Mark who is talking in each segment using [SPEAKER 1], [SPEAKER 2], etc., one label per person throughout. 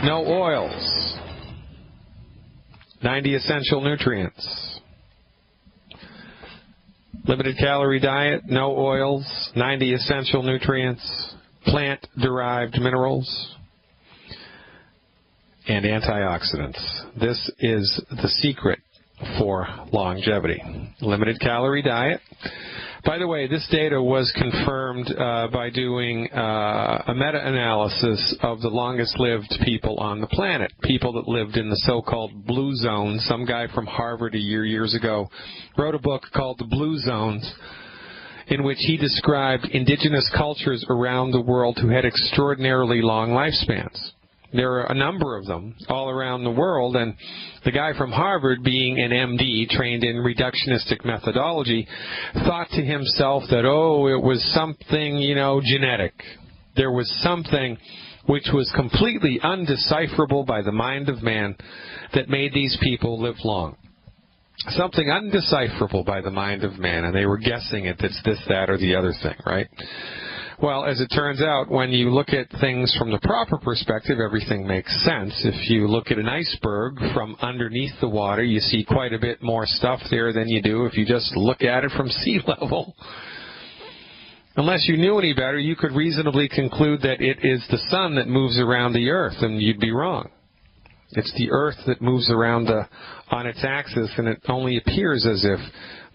[SPEAKER 1] no oils. 90 essential nutrients. Limited calorie diet, no oils, 90 essential nutrients, plant-derived minerals, and antioxidants. This is the secret for longevity. Limited calorie diet. By the way, this data was confirmed by doing a meta-analysis of the longest-lived people on the planet, people that lived in the so-called blue zone. Some guy from Harvard years ago wrote a book called The Blue Zones, in which he described indigenous cultures around the world who had extraordinarily long lifespans. There are a number of them all around the world, and the guy from Harvard, being an MD trained in reductionistic methodology, thought to himself that, oh, it was something, genetic. There was something which was completely undecipherable by the mind of man that made these people live long. Something undecipherable by the mind of man, and they were guessing it, it's this, that, or the other thing, right? Well, as it turns out, when you look at things from the proper perspective, everything makes sense. If you look at an iceberg from underneath the water, you see quite a bit more stuff there than you do if you just look at it from sea level. Unless you knew any better, you could reasonably conclude that it is the sun that moves around the earth, and you'd be wrong. It's the earth that moves around on its axis, and it only appears as if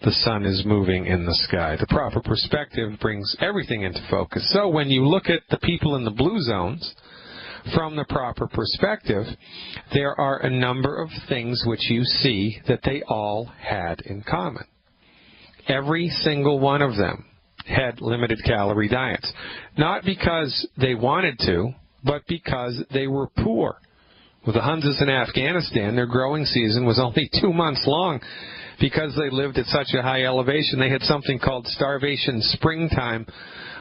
[SPEAKER 1] the sun is moving in the sky. The proper perspective brings everything into focus. So when you look at the people in the blue zones from the proper perspective, there are a number of things which you see that they all had in common. Every single one of them had limited calorie diets. Not because they wanted to, but because they were poor. With the Hunzas in Afghanistan, their growing season was only 2 months long. Because they lived at such a high elevation, they had something called starvation springtime,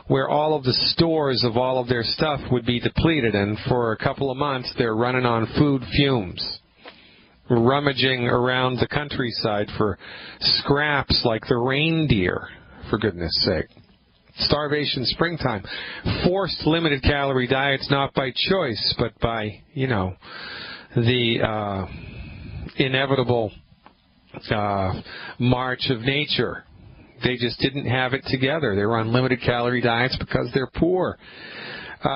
[SPEAKER 1] where all of the stores of all of their stuff would be depleted, and for a couple of months they're running on food fumes, rummaging around the countryside for scraps like the reindeer, for goodness sake. Starvation springtime. Forced limited calorie diets, not by choice, but by, the inevitable march of nature. They just didn't have it together. They were on limited calorie diets because they're poor.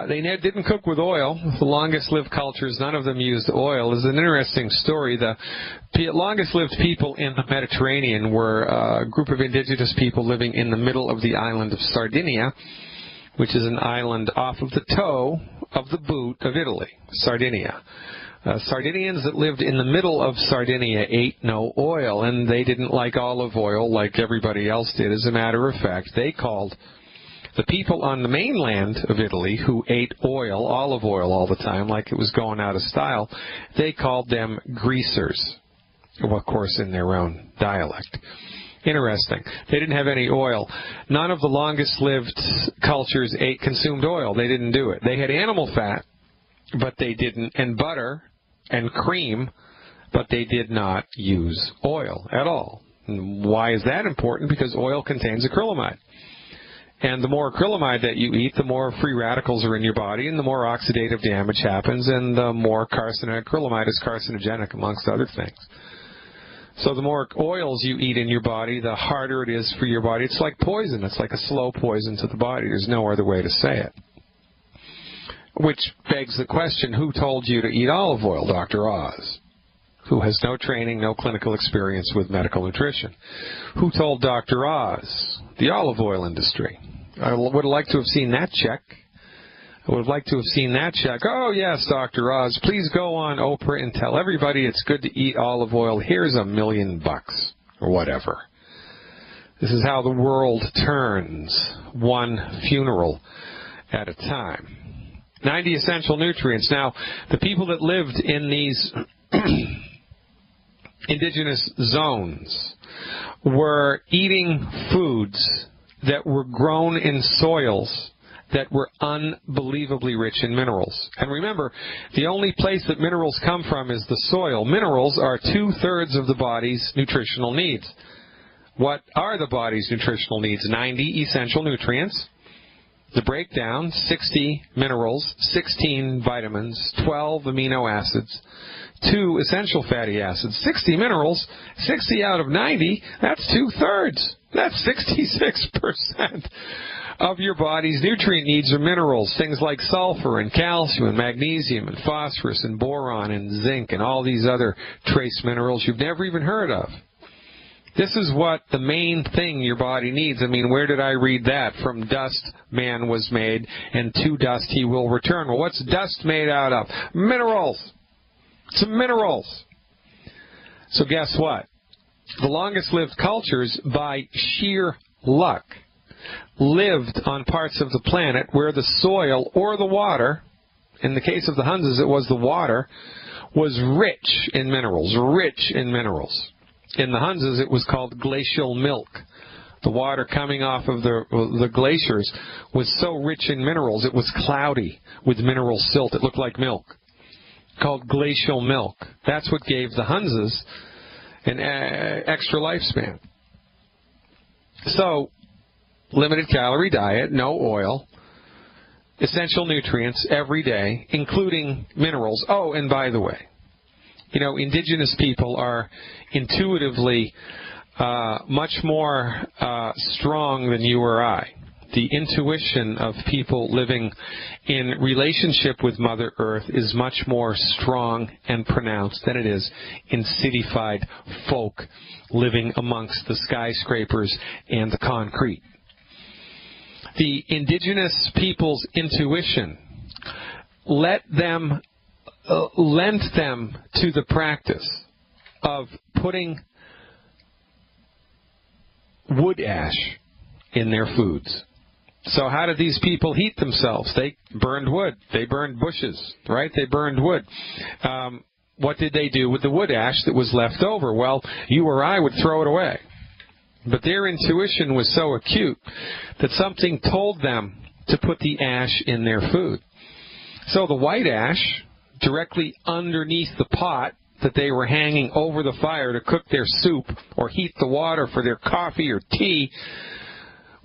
[SPEAKER 1] They didn't cook with oil. The longest-lived cultures, none of them used oil. It's an interesting story. The longest-lived people in the Mediterranean were a group of indigenous people living in the middle of the island of Sardinia, which is an island off of the toe of the boot of Italy, Sardinia. Sardinians that lived in the middle of Sardinia ate no oil, and they didn't like olive oil like everybody else did. As a matter of fact, they called the people on the mainland of Italy who ate olive oil all the time, like it was going out of style, they called them greasers, well, of course in their own dialect. Interesting. They didn't have any oil. None of the longest-lived cultures consumed oil. They didn't do it. They had animal fat, but they didn't, and butter and cream, but they did not use oil at all. And why is that important? Because oil contains acrylamide. And the more acrylamide that you eat, the more free radicals are in your body, and the more oxidative damage happens, and the more acrylamide is carcinogenic, amongst other things. So the more oils you eat in your body, the harder it is for your body. It's like poison. It's like a slow poison to the body. There's no other way to say it. Which begs the question, who told you to eat olive oil? Dr. Oz, who has no training, no clinical experience with medical nutrition. Who told Dr. Oz? The olive oil industry. I would have liked to have seen that check. I would have liked to have seen that check. Oh, yes, Dr. Oz, please go on Oprah and tell everybody it's good to eat olive oil. Here's $1 million, or whatever. This is how the world turns, one funeral at a time. 90 essential nutrients. Now, the people that lived in these indigenous zones were eating foods that were grown in soils that were unbelievably rich in minerals. And remember, the only place that minerals come from is the soil. Minerals are 2/3 of the body's nutritional needs. What are the body's nutritional needs? 90 essential nutrients, The breakdown, 60 minerals, 16 vitamins, 12 amino acids, 2 essential fatty acids. 60 minerals, 60 out of 90, that's 2/3. That's 66% of your body's nutrient needs are minerals. Things like sulfur and calcium and magnesium and phosphorus and boron and zinc and all these other trace minerals you've never even heard of. This is what the main thing your body needs. I mean, where did I read that? From dust man was made, and to dust he will return. Well, what's dust made out of? Minerals. Some minerals. So guess what? The longest-lived cultures, by sheer luck, lived on parts of the planet where the soil or the water, in the case of the Hunzas it was the water, was rich in minerals, rich in minerals. In the Hunzas, it was called glacial milk. The water coming off of the glaciers was so rich in minerals, it was cloudy with mineral silt. It looked like milk. Called glacial milk. That's what gave the Hunzas an extra lifespan. So, limited calorie diet, no oil, essential nutrients every day, including minerals. Oh, and by the way, you know, indigenous people are intuitively much more strong than you or I. The intuition of people living in relationship with Mother Earth is much more strong and pronounced than it is in citified folk living amongst the skyscrapers and the concrete. The indigenous people's intuition lent them to the practice of putting wood ash in their foods. So how did these people heat themselves? They burned wood. They burned bushes, right? They burned wood. What did they do with the wood ash that was left over? Well, you or I would throw it away. But their intuition was so acute that something told them to put the ash in their food. So the white ash, directly underneath the pot that they were hanging over the fire to cook their soup or heat the water for their coffee or tea,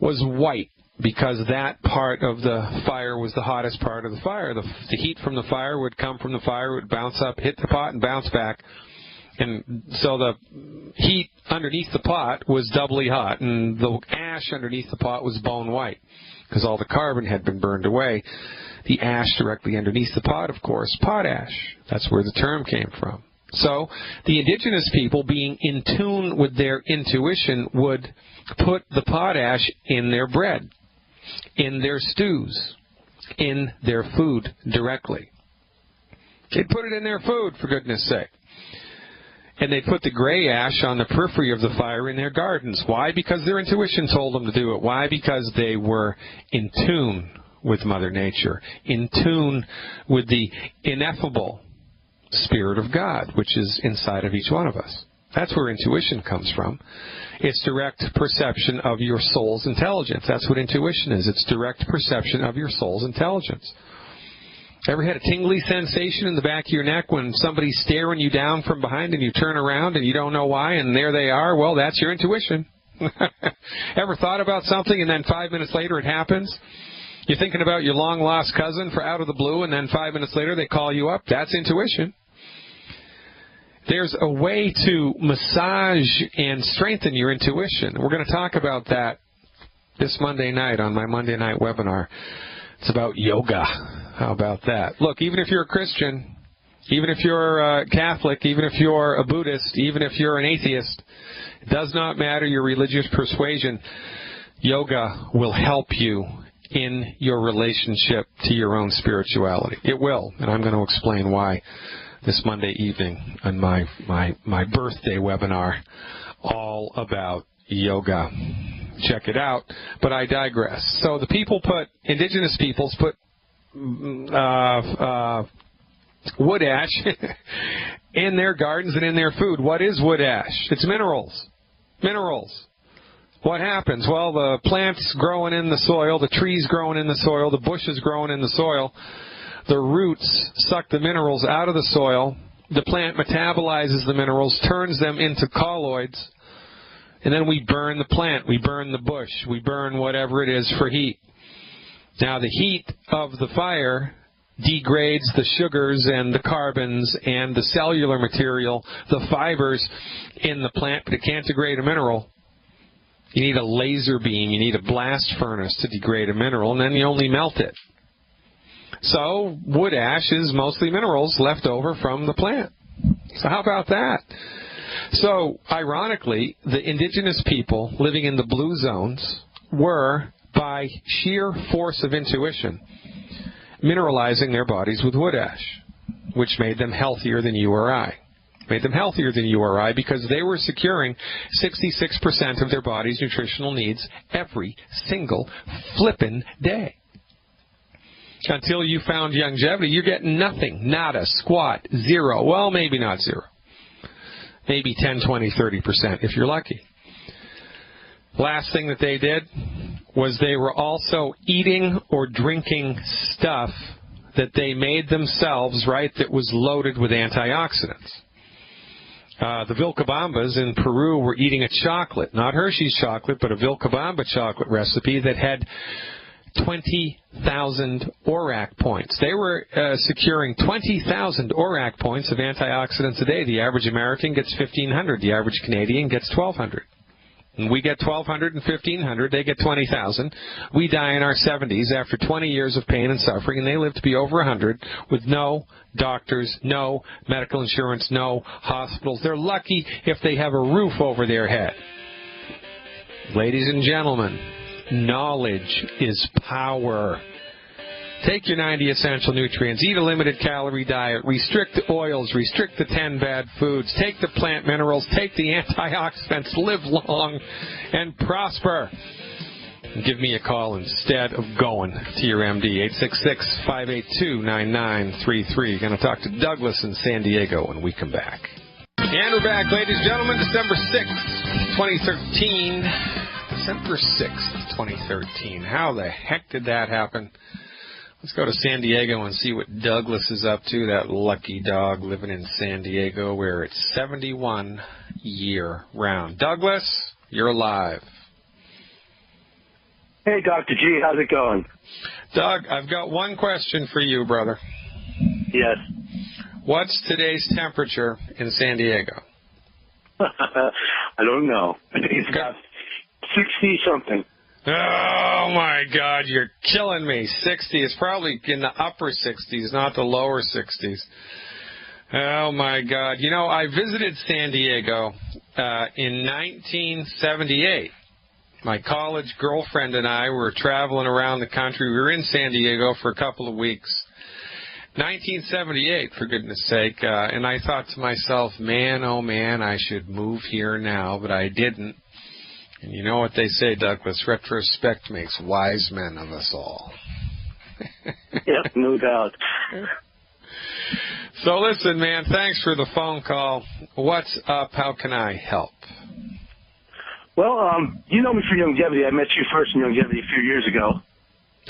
[SPEAKER 1] was white, because that part of the fire was the hottest part of the fire. The heat from the fire would come from the fire, would bounce up, hit the pot, and bounce back. And so the heat underneath the pot was doubly hot, and the ash underneath the pot was bone white, because all the carbon had been burned away. The ash directly underneath the pot, of course, potash. That's where the term came from. So the indigenous people, being in tune with their intuition, would put the potash in their bread, in their stews, in their food directly. They'd put it in their food, for goodness sake. And they put the gray ash on the periphery of the fire in their gardens. Why? Because their intuition told them to do it. Why? Because they were in tune with Mother Nature, in tune with the ineffable Spirit of God, which is inside of each one of us. That's where intuition comes from. It's direct perception of your soul's intelligence. That's what intuition is. It's direct perception of your soul's intelligence. Ever had a tingly sensation in the back of your neck when somebody's staring you down from behind and you turn around and you don't know why, and there they are? Well, that's your intuition. Ever thought about something and then 5 minutes later it happens? You're thinking about your long-lost cousin for out of the blue, and then 5 minutes later they call you up? That's intuition. There's a way to massage and strengthen your intuition. We're going to talk about that this Monday night on my Monday night webinar. It's about yoga. How about that? Look, even if you're a Christian, even if you're a Catholic, even if you're a Buddhist, even if you're an atheist, it does not matter your religious persuasion. Yoga will help you in your relationship to your own spirituality. It will, and I'm going to explain why this Monday evening on my birthday webinar, all about yoga. Check it out. But I digress. So the people indigenous peoples put wood ash in their gardens and in their food. What is wood ash? It's minerals. Minerals. What happens? Well, the plants growing in the soil, the trees growing in the soil, the bushes growing in the soil, the roots suck the minerals out of the soil. The plant metabolizes the minerals, turns them into colloids, and then we burn the plant, we burn the bush, we burn whatever it is for heat. Now, the heat of the fire degrades the sugars and the carbons and the cellular material, the fibers in the plant, but it can't degrade a mineral. You need a laser beam, you need a blast furnace to degrade a mineral, and then you only melt it. So wood ash is mostly minerals left over from the plant. So how about that? So, ironically, the indigenous people living in the blue zones were, by sheer force of intuition, mineralizing their bodies with wood ash, which made them healthier than you or I. Made them healthier than you or I because they were securing 66% of their body's nutritional needs every single flippin' day. Until you found longevity, you're getting nothing, nada, squat, zero. Well, maybe not zero. Maybe 10, 20, 30% if you're lucky. Last thing that they did was they were also eating or drinking stuff that they made themselves, right, that was loaded with antioxidants. The Vilcabambas in Peru were eating a chocolate, not Hershey's chocolate, but a Vilcabamba chocolate recipe that had 20,000 ORAC points. They were securing 20,000 ORAC points of antioxidants a day. The average American gets 1,500. The average Canadian gets 1,200. And we get 1,200 and 1,500. They get 20,000. We die in our 70s after 20 years of pain and suffering, and they live to be over 100 with no doctors, no medical insurance, no hospitals. They're lucky if they have a roof over their head. Ladies and gentlemen, knowledge is power. Take your 90 essential nutrients, eat a limited calorie diet, restrict the oils, restrict the 10 bad foods, take the plant minerals, take the antioxidants, live long and prosper. And give me a call instead of going to your MD, 866-582-9933. Going to talk to Douglas in San Diego when we come back. And we're back, ladies and gentlemen, December 6th, 2013. December 6th, 2013. How the heck did that happen? Let's go to San Diego and see what Douglas is up to, that lucky dog living in San Diego where it's 71 year round. Douglas, you're live.
[SPEAKER 2] Hey, Dr. G, how's it going?
[SPEAKER 1] Doug, I've got one question for you, brother.
[SPEAKER 2] Yes.
[SPEAKER 1] What's today's temperature in San Diego?
[SPEAKER 2] I don't know. I think it's about 60-something.
[SPEAKER 1] Oh, my God, you're killing me. 60 is probably in the upper 60s, not the lower 60s. Oh, my God. You know, I visited San Diego in 1978. My college girlfriend and I were traveling around the country. We were in San Diego for a couple of weeks. 1978, for goodness sake. And I thought to myself, man, oh, man, I should move here now, but I didn't. And you know what they say, Douglas, retrospect makes wise men of us all.
[SPEAKER 2] Yep, no doubt.
[SPEAKER 1] So listen, man, thanks for the phone call. What's up? How can I help?
[SPEAKER 2] Well, you know me for longevity. I met you first in longevity a few years ago.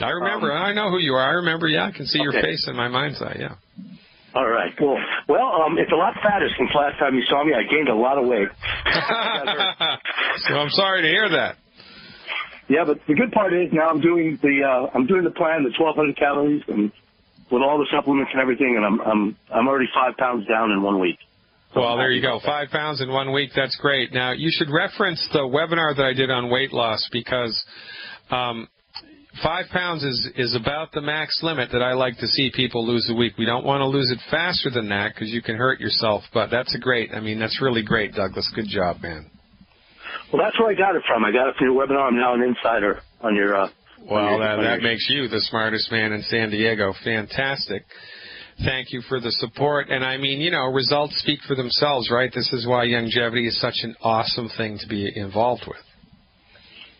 [SPEAKER 1] I remember. I know who you are. I remember, yeah. I can see your face in my mind's eye, yeah.
[SPEAKER 2] All right. Well, it's a lot fatter since last time you saw me. I gained a lot of weight.
[SPEAKER 1] So I'm sorry to hear that.
[SPEAKER 2] Yeah, but the good part is now I'm doing the plan, the 1,200 calories, and with all the supplements and everything, and I'm already 5 pounds down in 1 week. So
[SPEAKER 1] well, there you go. 5 pounds in 1 week. That's great. Now you should reference the webinar that I did on weight loss because 5 pounds is about the max limit that I like to see people lose a week. We don't want to lose it faster than that because you can hurt yourself, but that's that's really great, Douglas. Good job, man.
[SPEAKER 2] Well, that's where I got it from. I got it from your webinar. I'm now an insider on your
[SPEAKER 1] well, that makes you the smartest man in San Diego. Fantastic. Thank you for the support. And results speak for themselves, right? This is why longevity is such an awesome thing to be involved with.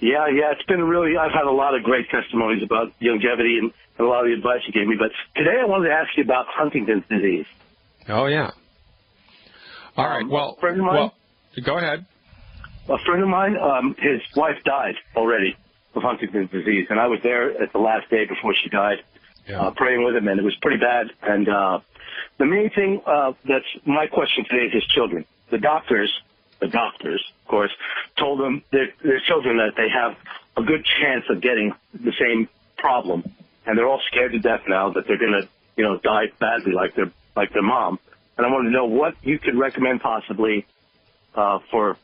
[SPEAKER 2] Yeah, it's been I've had a lot of great testimonies about longevity and a lot of the advice you gave me. But today I wanted to ask you about Huntington's disease.
[SPEAKER 1] Oh, yeah. All right, well, go ahead.
[SPEAKER 2] A friend of mine, his wife died already of Huntington's disease, and I was there at the last day before she died, praying with him, and it was pretty bad. And the main thing that's my question today is his children. The doctors, of course, told them their children that they have a good chance of getting the same problem and they're all scared to death now that they're going to, die badly like their mom. And I want to know what you could recommend possibly for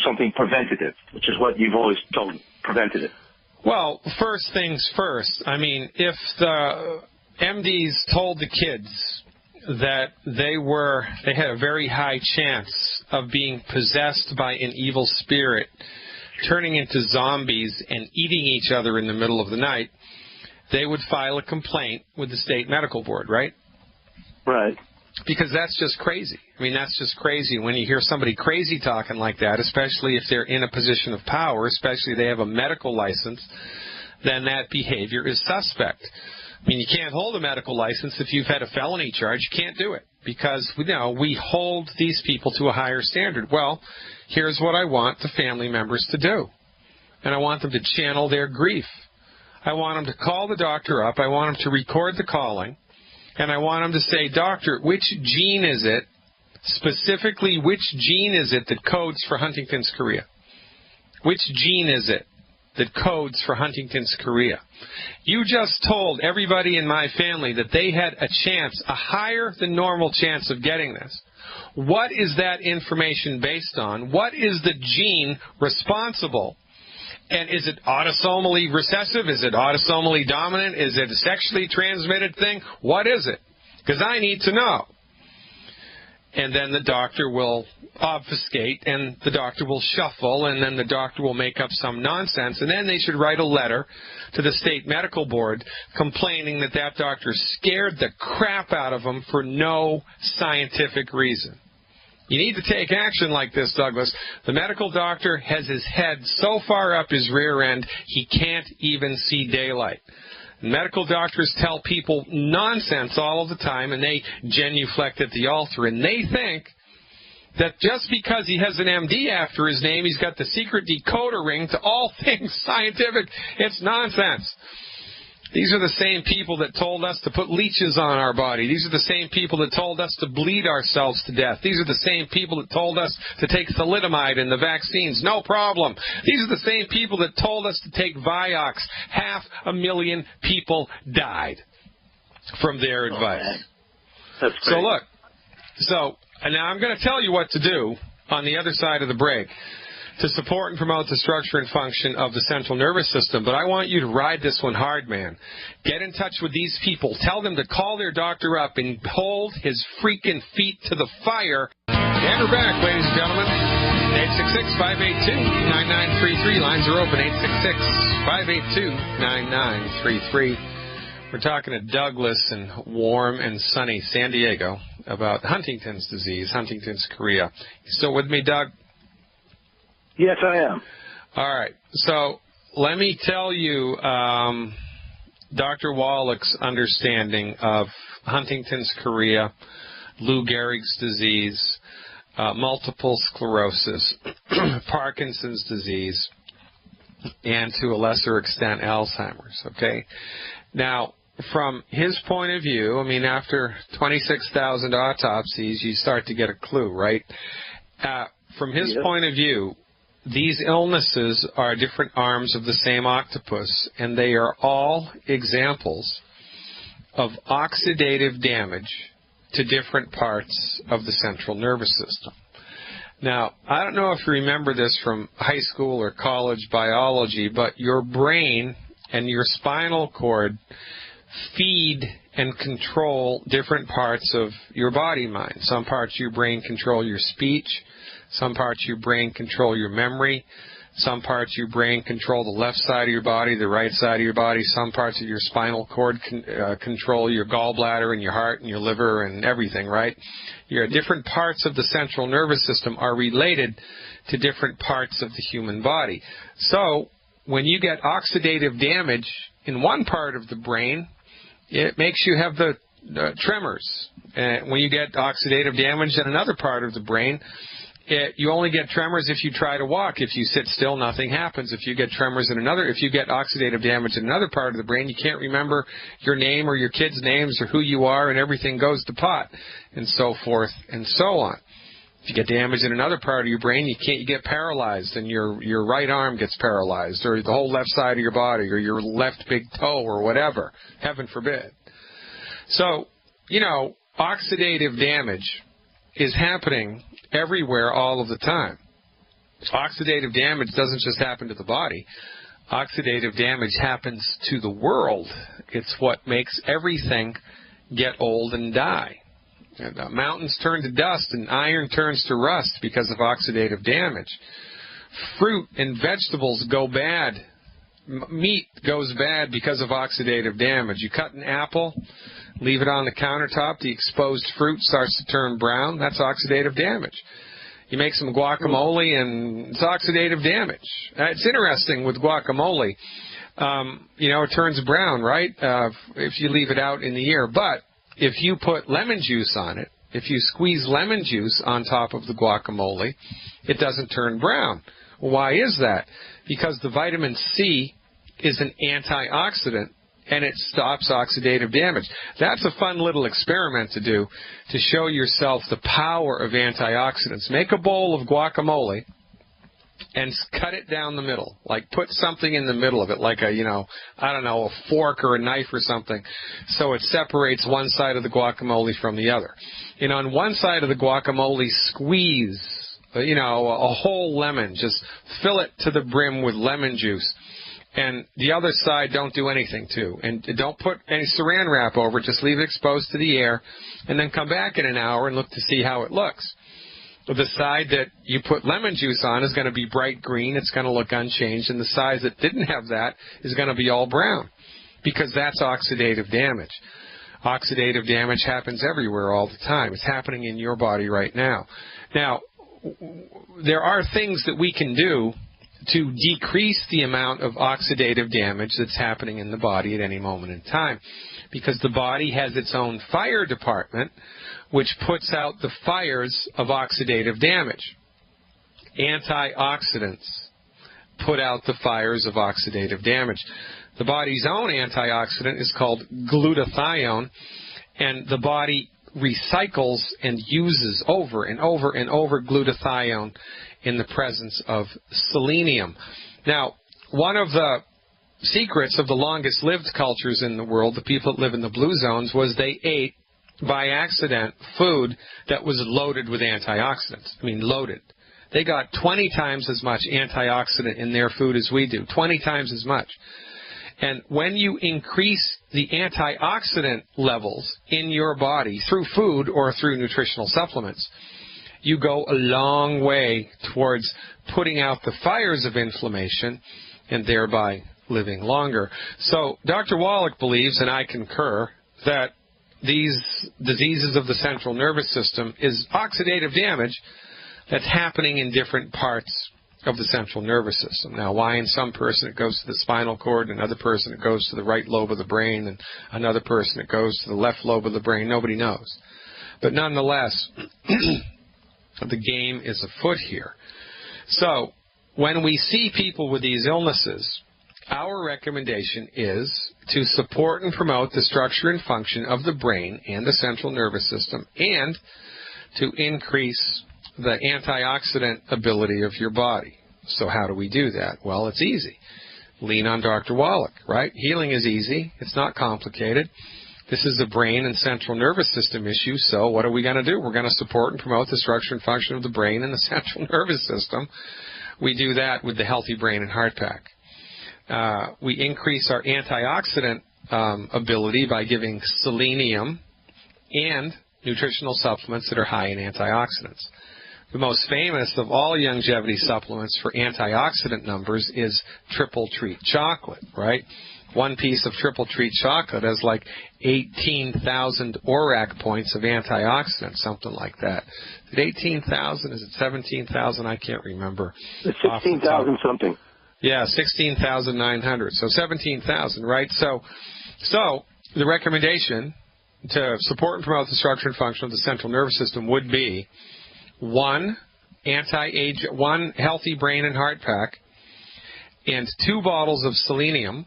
[SPEAKER 2] something preventative, which is what you've always told, preventative.
[SPEAKER 1] Well, first things first. I mean, if the MDs told the kids that they had a very high chance of being possessed by an evil spirit, turning into zombies and eating each other in the middle of the night, they would file a complaint with the state medical board, right?
[SPEAKER 2] Right.
[SPEAKER 1] Because that's just crazy. I mean, that's just crazy. When you hear somebody crazy talking like that, especially if they're in a position of power, especially if they have a medical license, then that behavior is suspect. I mean, you can't hold a medical license if you've had a felony charge. You can't do it because, we hold these people to a higher standard. Well, here's what I want the family members to do. And I want them to channel their grief. I want them to call the doctor up. I want them to record the calling. And I want them to say, doctor, which gene is it, specifically which gene is it that codes for Huntington's chorea? Which gene is it that codes for Huntington's chorea? You just told everybody in my family that they had a chance, a higher than normal chance of getting this. What is that information based on? What is the gene responsible? And is it autosomally recessive? Is it autosomally dominant? Is it a sexually transmitted thing? What is it? Because I need to know. And then the doctor will obfuscate, and the doctor will shuffle, and then the doctor will make up some nonsense, and then they should write a letter to the state medical board complaining that that doctor scared the crap out of them for no scientific reason. You need to take action like this, Douglas. The medical doctor has his head so far up his rear end, he can't even see daylight. Medical doctors tell people nonsense all of the time, and they genuflect at the altar, and they think that just because he has an MD after his name, he's got the secret decoder ring to all things scientific. It's nonsense. These are the same people that told us to put leeches on our body. These are the same people that told us to bleed ourselves to death. These are the same people that told us to take thalidomide in the vaccines. No problem. These are the same people that told us to take Vioxx. 500,000 people died from their advice.
[SPEAKER 2] That's great.
[SPEAKER 1] So look, and now I'm going to tell you what to do on the other side of the break to support and promote the structure and function of the central nervous system. But I want you to ride this one hard, man. Get in touch with these people. Tell them to call their doctor up and hold his freaking feet to the fire. And we're back, ladies and gentlemen. 866-582-9933. Lines are open. 866-582-9933. We're talking to Douglas in warm and sunny San Diego about Huntington's disease, Huntington's chorea. You still with me, Doug?
[SPEAKER 2] Yes, I am.
[SPEAKER 1] All right. So let me tell you Dr. Wallach's understanding of Huntington's chorea, Lou Gehrig's disease, multiple sclerosis, Parkinson's disease, and to a lesser extent Alzheimer's. Okay. Now, from his point of view, I mean, after 26,000 autopsies, you start to get a clue, right? From his point of view, these illnesses are different arms of the same octopus, and they are all examples of oxidative damage to different parts of the central nervous system. Now, I don't know if you remember this from high school or college biology, but your brain and your spinal cord feed and control different parts of your body-mind. Some parts of your brain control your speech. Some parts of your brain control your memory. Some parts of your brain control the left side of your body, the right side of your body. Some parts of your spinal cord control your gallbladder and your heart and your liver and everything, right? Your different parts of the central nervous system are related to different parts of the human body. So when you get oxidative damage in one part of the brain, it makes you have the tremors. And when you get oxidative damage in another part of the brain, you only get tremors if you try to walk. If you sit still, nothing happens. If you get tremors in if you get oxidative damage in another part of the brain, you can't remember your name or your kids' names or who you are, and everything goes to pot, and so forth and so on. If you get damage in another part of your brain, you get paralyzed, and your right arm gets paralyzed, or the whole left side of your body, or your left big toe, or whatever. Heaven forbid. So, oxidative damage is happening everywhere all of the time. Oxidative damage doesn't just happen to the body. Oxidative damage happens to the world. It's what makes everything get old and die. And, mountains turn to dust, and iron turns to rust because of oxidative damage. Fruit and vegetables go bad. Meat goes bad because of oxidative damage. You cut an apple, leave it on the countertop, the exposed fruit starts to turn brown. That's oxidative damage. You make some guacamole, and it's oxidative damage. It's interesting with guacamole. It turns brown, right, if you leave it out in the air. But if you put lemon juice on it, if you squeeze lemon juice on top of the guacamole, it doesn't turn brown. Why is that? Because the vitamin C is an antioxidant, and it stops oxidative damage. That's a fun little experiment to do to show yourself the power of antioxidants. Make a bowl of guacamole and cut it down the middle. Like, put something in the middle of it, like a fork or a knife or something, so it separates one side of the guacamole from the other. On one side of the guacamole, squeeze, a whole lemon. Just fill it to the brim with lemon juice. And the other side, don't do anything to. And don't put any saran wrap over it. Just leave it exposed to the air, and then come back in an hour and look to see how it looks. The side that you put lemon juice on is going to be bright green. It's going to look unchanged. And the side that didn't have that is going to be all brown, because that's oxidative damage. Oxidative damage happens everywhere all the time. It's happening in your body right now. Now, there are things that we can do to decrease the amount of oxidative damage that's happening in the body at any moment in time, because the body has its own fire department, which puts out the fires of oxidative damage. Antioxidants put out the fires of oxidative damage. The body's own antioxidant is called glutathione, and the body recycles and uses over and over and over glutathione in the presence of selenium. Now, one of the secrets of the longest-lived cultures in the world, the people that live in the blue zones, was they ate, by accident, food that was loaded with antioxidants. I mean, loaded. They got 20 times as much antioxidant in their food as we do, 20 times as much. And when you increase the antioxidant levels in your body through food or through nutritional supplements, you go a long way towards putting out the fires of inflammation and thereby living longer. So Dr. Wallach believes, and I concur, that these diseases of the central nervous system is oxidative damage that's happening in different parts of the central nervous system. Now, why in some person it goes to the spinal cord, another person it goes to the right lobe of the brain, and another person it goes to the left lobe of the brain, nobody knows. But nonetheless, the game is afoot here. So, when we see people with these illnesses, our recommendation is to support and promote the structure and function of the brain and the central nervous system, and to increase the antioxidant ability of your body. So how do we do that? Well, it's easy. Lean on Dr. Wallach, right? Healing is easy. It's not complicated. This is a brain and central nervous system issue, so what are we going to do? We're going to support and promote the structure and function of the brain and the central nervous system. We do that with the Healthy Brain and Heart Pack. We increase our antioxidant ability by giving selenium and nutritional supplements that are high in antioxidants. The most famous of all longevity supplements for antioxidant numbers is Triple Treat chocolate, right? One piece of Triple Treat chocolate has like 18,000 ORAC points of antioxidants, something like that. Is it 18,000? Is it 17,000? I can't remember.
[SPEAKER 2] It's 16,000 something.
[SPEAKER 1] Yeah, 16,900. So 17,000, right? So the recommendation to support and promote the structure and function of the central nervous system would be one Healthy Brain and Heart Pack and 2 bottles of selenium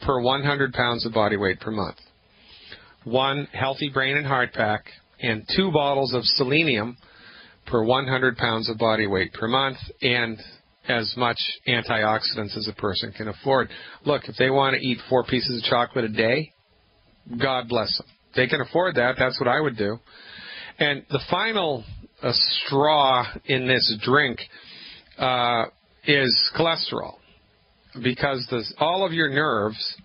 [SPEAKER 1] per 100 pounds of body weight per month. One Healthy Brain and Heart Pack and 2 bottles of selenium per 100 pounds of body weight per month, and as much antioxidants as a person can afford. Look, if they want to eat 4 pieces of chocolate a day, God bless them. If they can afford that, that's what I would do. And the final straw in this drink is cholesterol, because all of your nerves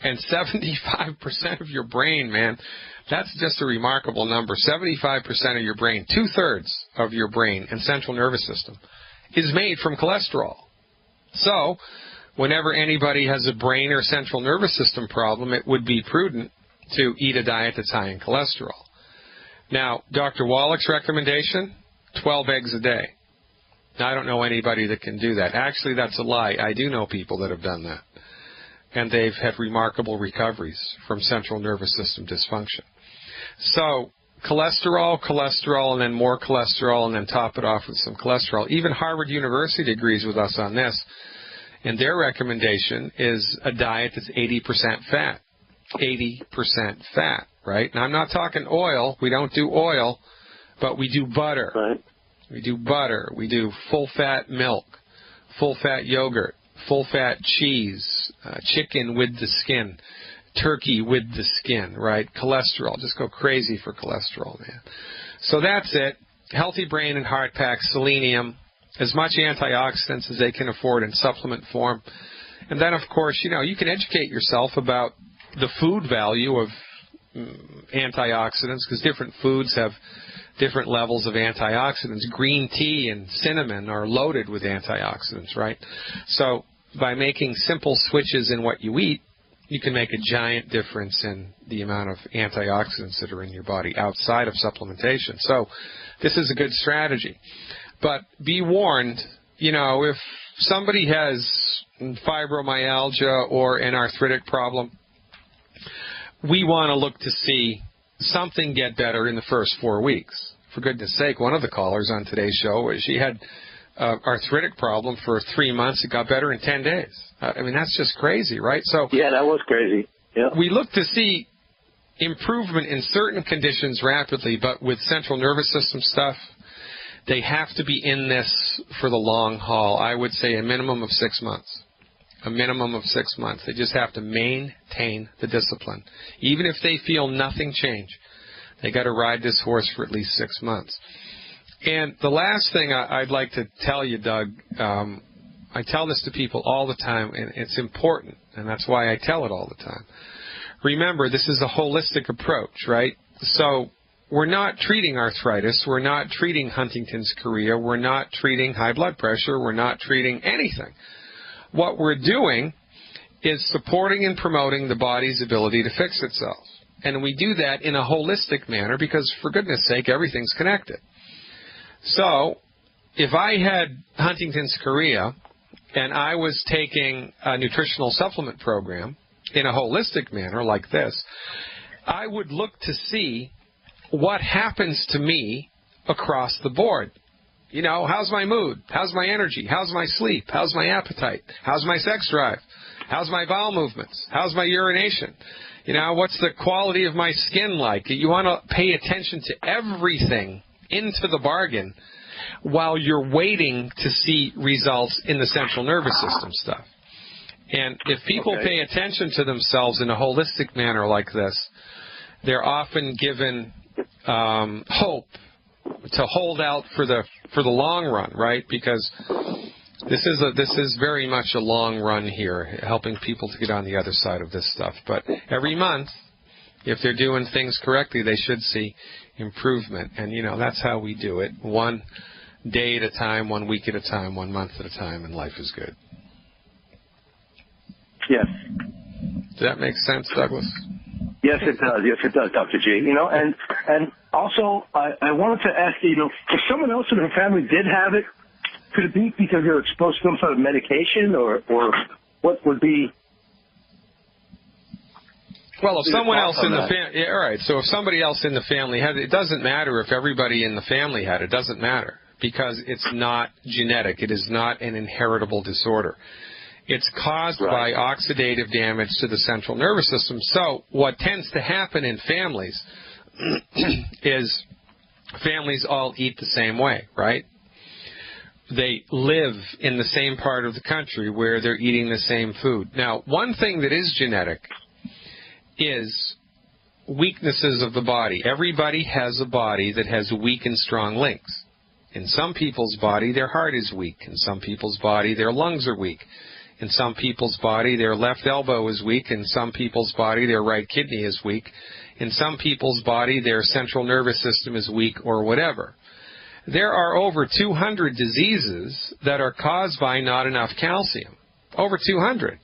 [SPEAKER 1] and 75% of your brain, man, that's just a remarkable number. 75% of your brain, 2/3 of your brain and central nervous system is made from cholesterol. So whenever anybody has a brain or central nervous system problem, it would be prudent to eat a diet that's high in cholesterol. Now, Dr. Wallach's recommendation, 12 eggs a day. Now, I don't know anybody that can do that. Actually, that's a lie. I do know people that have done that. And they've had remarkable recoveries from central nervous system dysfunction. So cholesterol, and then more cholesterol, and then top it off with some cholesterol. Even Harvard University agrees with us on this. And their recommendation is a diet that's 80% fat. 80% fat, right? Now, I'm not talking oil. We don't do oil, but we do butter.
[SPEAKER 2] Right.
[SPEAKER 1] We do butter. We do full-fat milk, full-fat yogurt, full-fat cheese, chicken with the skin, turkey with the skin, right? Cholesterol. Just go crazy for cholesterol, man. So that's it. Healthy brain and heart pack, selenium, as much antioxidants as they can afford in supplement form. And then, of course, you can educate yourself about the food value of antioxidants, because different foods have different levels of antioxidants. Green tea and cinnamon are loaded with antioxidants, right? So by making simple switches in what you eat, you can make a giant difference in the amount of antioxidants that are in your body outside of supplementation. So this is a good strategy. But be warned, if somebody has fibromyalgia or an arthritic problem, we want to look to see something get better in the first 4 weeks. For goodness sake, one of the callers on today's show, she had arthritic problem for 3 months. It got better in 10 days. I mean, that's just crazy, right? So
[SPEAKER 2] yeah, that was crazy. Yeah.
[SPEAKER 1] We look to see improvement in certain conditions rapidly, but with central nervous system stuff, they have to be in this for the long haul. I would say a minimum of 6 months. A minimum of 6 months. They just have to maintain the discipline. Even if they feel nothing change, they got to ride this horse for at least 6 months. And the last thing I'd like to tell you, Doug, I tell this to people all the time, and it's important, and that's why I tell it all the time. Remember, this is a holistic approach, right? So we're not treating arthritis. We're not treating Huntington's chorea. We're not treating high blood pressure. We're not treating anything. What we're doing is supporting and promoting the body's ability to fix itself. And we do that in a holistic manner because, for goodness sake, everything's connected. So if I had Huntington's chorea and I was taking a nutritional supplement program in a holistic manner like this, I would look to see what happens to me across the board. How's my mood? How's my energy? How's my sleep? How's my appetite? How's my sex drive? How's my bowel movements? How's my urination? What's the quality of my skin like? You want to pay attention to everything into the bargain while you're waiting to see results in the central nervous system stuff. And if people pay attention to themselves in a holistic manner like this, they're often given hope to hold out for the long run, right? Because this is very much a long run here, helping people to get on the other side of this stuff. But every month, if they're doing things correctly, they should see improvement. And that's how we do it: 1 day at a time, 1 week at a time, 1 month at a time, and life is good.
[SPEAKER 2] Yes.
[SPEAKER 1] Does that make sense, Douglas?
[SPEAKER 2] Yes, it does. Yes, it does, Dr. G. And also, I wanted to ask you, if someone else in her family did have it, could it be because they're exposed to some sort of medication, or what would be?
[SPEAKER 1] Well, if someone else in the family, all right. So if somebody else in the family had it, it doesn't matter if everybody in the family had it. It doesn't matter because it's not genetic. It is not an inheritable disorder. It's caused by oxidative damage to the central nervous system. So what tends to happen in families is families all eat the same way, right? They live in the same part of the country where they're eating the same food. Now, one thing that is genetic is weaknesses of the body. Everybody has a body that has weak and strong links. In some people's body, their heart is weak. In some people's body, their lungs are weak. In some people's body, their left elbow is weak. In some people's body, their right kidney is weak. In some people's body, their central nervous system is weak or whatever. There are over 200 diseases that are caused by not enough calcium. Over 200.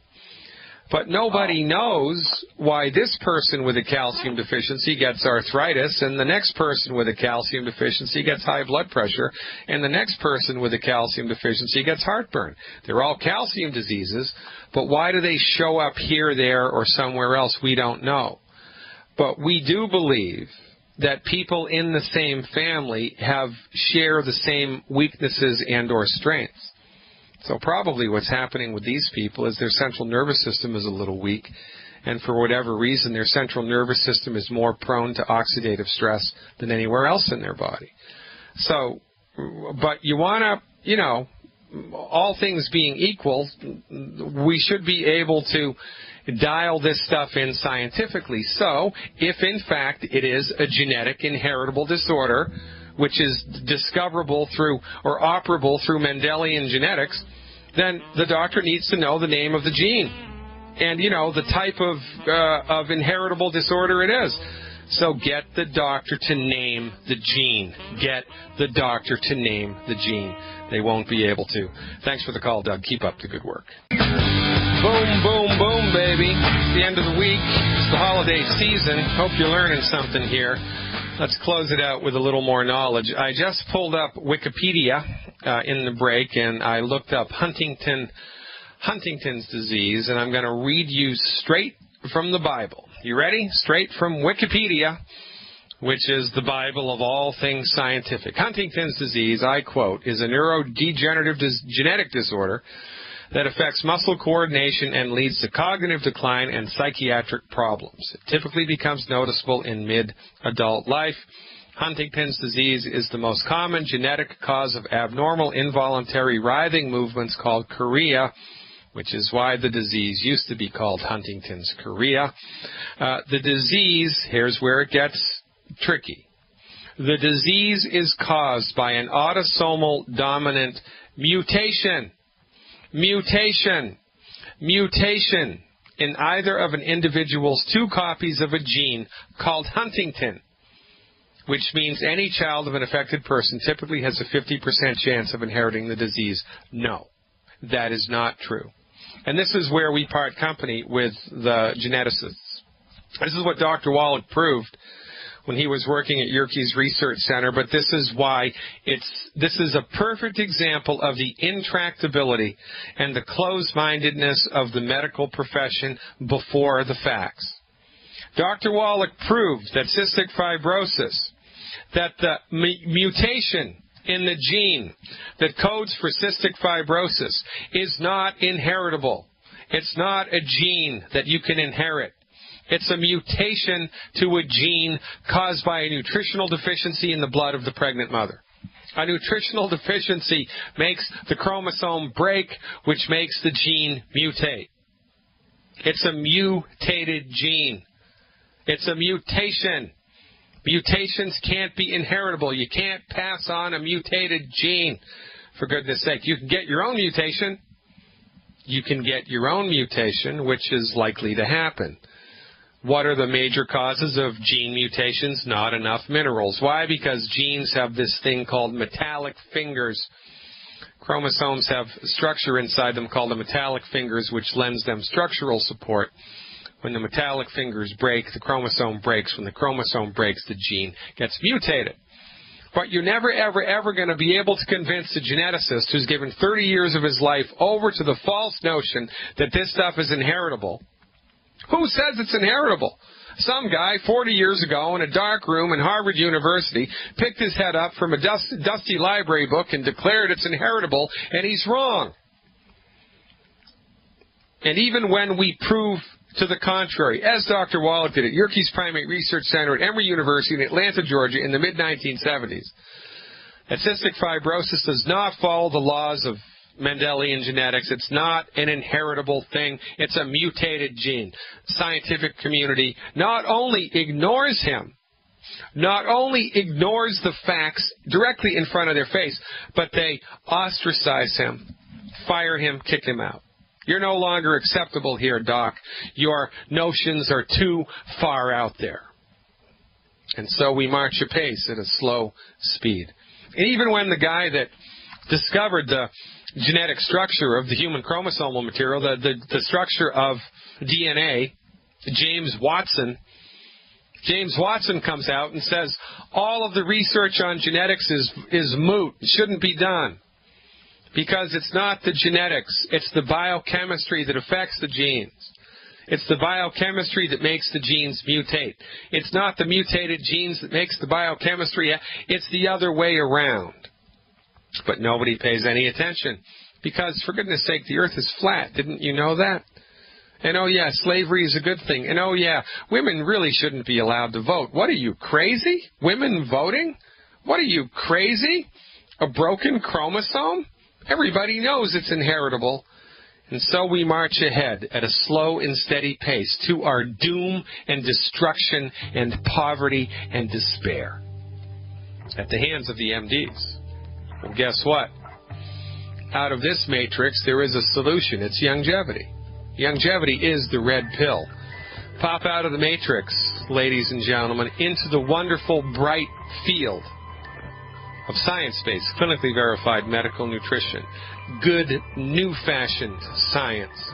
[SPEAKER 1] But nobody knows why this person with a calcium deficiency gets arthritis, and the next person with a calcium deficiency gets high blood pressure, and the next person with a calcium deficiency gets heartburn. They're all calcium diseases, but why do they show up here, there, or somewhere else? We don't know. But we do believe that people in the same family share the same weaknesses and or strengths. So probably what's happening with these people is their central nervous system is a little weak, and for whatever reason their central nervous system is more prone to oxidative stress than anywhere else in their body. So, but you want to, all things being equal, we should be able to dial this stuff in scientifically. So, if in fact it is a genetic inheritable disorder, which is discoverable through or operable through Mendelian genetics, then the doctor needs to know the name of the gene and, the type of inheritable disorder it is. So get the doctor to name the gene. Get the doctor to name the gene. They won't be able to. Thanks for the call, Doug. Keep up the good work. Boom, boom, boom, baby. It's the end of the week. It's the holiday season. Hope you're learning something here. Let's close it out with a little more knowledge. I just pulled up Wikipedia in the break, and I looked up Huntington's disease, and I'm going to read you straight from the Bible. You ready? Straight from Wikipedia, which is the Bible of all things scientific. Huntington's disease, I quote, is a neurodegenerative genetic disorder that affects muscle coordination and leads to cognitive decline and psychiatric problems. It typically becomes noticeable in mid-adult life. Huntington's disease is the most common genetic cause of abnormal involuntary writhing movements called chorea, which is why the disease used to be called Huntington's chorea. The disease, here's where it gets tricky. The disease is caused by an autosomal dominant mutation in either of an individual's two copies of a gene called Huntington, which means any child of an affected person typically has a 50% chance of inheriting the disease. No, that is not true. And this is where we part company with the geneticists. This is what Dr. Wallach proved when he was working at Yerkes Research Center, but this is why this is a perfect example of the intractability and the closed-mindedness of the medical profession before the facts. Dr. Wallach proved that cystic fibrosis, that the mutation in the gene that codes for cystic fibrosis is not inheritable. It's not a gene that you can inherit. It's a mutation to a gene caused by a nutritional deficiency in the blood of the pregnant mother. A nutritional deficiency makes the chromosome break, which makes the gene mutate. It's a mutated gene. It's a mutation. Mutations can't be inheritable. You can't pass on a mutated gene. For goodness sake, you can get your own mutation. You can get your own mutation, which is likely to happen. What are the major causes of gene mutations? Not enough minerals. Why? Because genes have this thing called metallic fingers. Chromosomes have structure inside them called the metallic fingers, which lends them structural support. When the metallic fingers break, the chromosome breaks. When the chromosome breaks, the gene gets mutated. But you're never, ever, ever going to be able to convince a geneticist who's given 30 years of his life over to the false notion that this stuff is inheritable. Who says it's inheritable? Some guy 40 years ago in a dark room in Harvard University picked his head up from a dusty library book and declared it's inheritable, and he's wrong. And even when we prove to the contrary, as Dr. Wallach did at Yerkes Primate Research Center at Emory University in Atlanta, Georgia in the mid-1970s, that cystic fibrosis does not follow the laws of Mendelian genetics. It's not an inheritable thing. It's a mutated gene. The scientific community not only ignores him, not only ignores the facts directly in front of their face, but they ostracize him, fire him, kick him out. You're no longer acceptable here, Doc. Your notions are too far out there. And so we march apace at a slow speed. And even when the guy that discovered the genetic structure of the human chromosomal material, the structure of DNA, James Watson comes out and says all of the research on genetics is moot. It shouldn't be done. Because it's not the genetics, it's the biochemistry that affects the genes. It's the biochemistry that makes the genes mutate. It's not the mutated genes that makes the biochemistry, it's the other way around. But nobody pays any attention. Because, for goodness sake, the earth is flat. Didn't you know that? And oh yeah, slavery is a good thing. And oh yeah, women really shouldn't be allowed to vote. What are you, crazy? Women voting? What are you, crazy? A broken chromosome? Everybody knows it's inheritable. And so we march ahead at a slow and steady pace to our doom and destruction and poverty and despair at the hands of the MDs. Well, guess what? Out of this matrix, there is a solution. It's longevity. Longevity is the red pill. Pop out of the matrix, ladies and gentlemen, into the wonderful, bright field of science-based, clinically verified medical nutrition. Good, new-fashioned science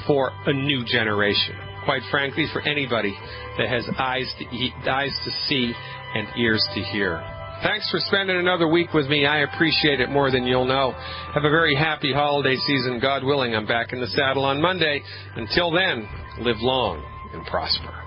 [SPEAKER 1] for a new generation. Quite frankly, for anybody that has eyes to see and ears to hear. Thanks for spending another week with me. I appreciate it more than you'll know. Have a very happy holiday season. God willing, I'm back in the saddle on Monday. Until then, live long and prosper.